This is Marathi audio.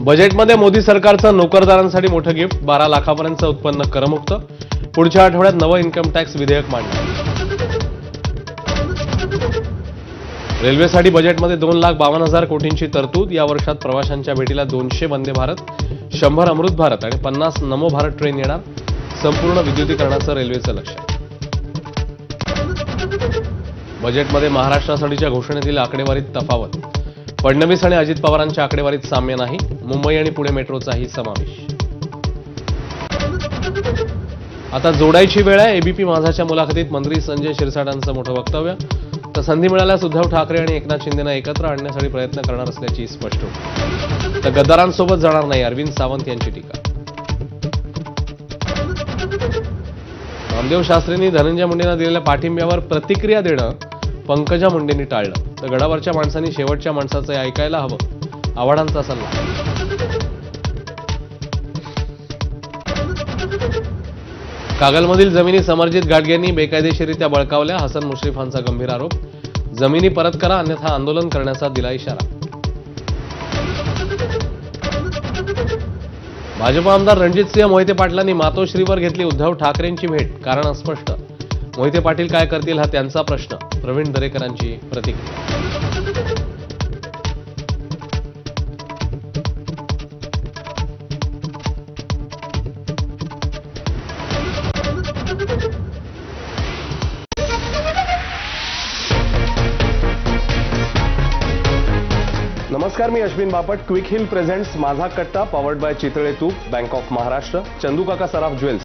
बजेटमध्ये मोदी सरकारचं नोकरदारांसाठी मोठं गिफ्ट, 12 लाखापर्यंतचं उत्पन्न करमुक्त. पुढच्या आठवड्यात नवं इन्कम टॅक्स विधेयक मांडणार. रेल्वेसाठी बजेटमध्ये 2,52,000 कोटींची तरतूद. या वर्षात प्रवाशांच्या भेटीला 200 वंदे भारत, 100 अमृत भारत आणि 50 नमो भारत ट्रेन येणार. संपूर्ण विद्युतीकरणाचं रेल्वेचं लक्ष्य. बजेटमध्ये महाराष्ट्रासाठीच्या घोषणेतील आकडेवारीत तफावत. फडणवीस आणि अजित पवारांच्या आकडेवारीत साम्य नाही. मुंबई आणि पुणे मेट्रोचाही समावेश. आता जोडायची वेळ आहे. एबीपी माझाच्या मुलाखतीत मंत्री संजय शिरसाटांचं मोठं वक्तव्य. तर संधी मिळाल्यास उद्धव ठाकरे आणि एकनाथ शिंदेना एकत्र आणण्यासाठी प्रयत्न करणार असल्याची स्पष्टोक्ती. तर गद्दारांसोबत जाणार नाही, अरविंद सावंत यांची टीका. रामदेव शास्त्रींनी धनंजय मुंडेंना दिलेल्या पाठिंब्यावर प्रतिक्रिया देणं पंकजा मुंडेंनी टाळलं. तर गडावरच्या माणसांनी शेवटच्या माणसाचं ऐकायला हवं, आव्हाडांचा सल्ला. कागलमधील जमिनी समरजित गाडगेंनी बेकायदेशीरित्या बळकावल्या. हसन मुश्रीफांचा गंभीर आरोप. जमिनी परत करा अन्यथा आंदोलन करण्याचा दिला इशारा. भाजप आमदार रणजितसिंह मोहिते पाटलांनी मातोश्रीवर घेतली उद्धव ठाकरेंची भेट. कारण अस्पष्ट. मोहिते पाटील काय करतील हा त्यांचा प्रश्न. प्रवीण दरेकरांची प्रतिक्रिया. नमस्कार, मी Ashwin Bapat. Quick Heal presents Majha Katta, powered by Chitale तूप, बँक ऑफ महाराष्ट्र, चंदू काका सराफ ज्वेल्स.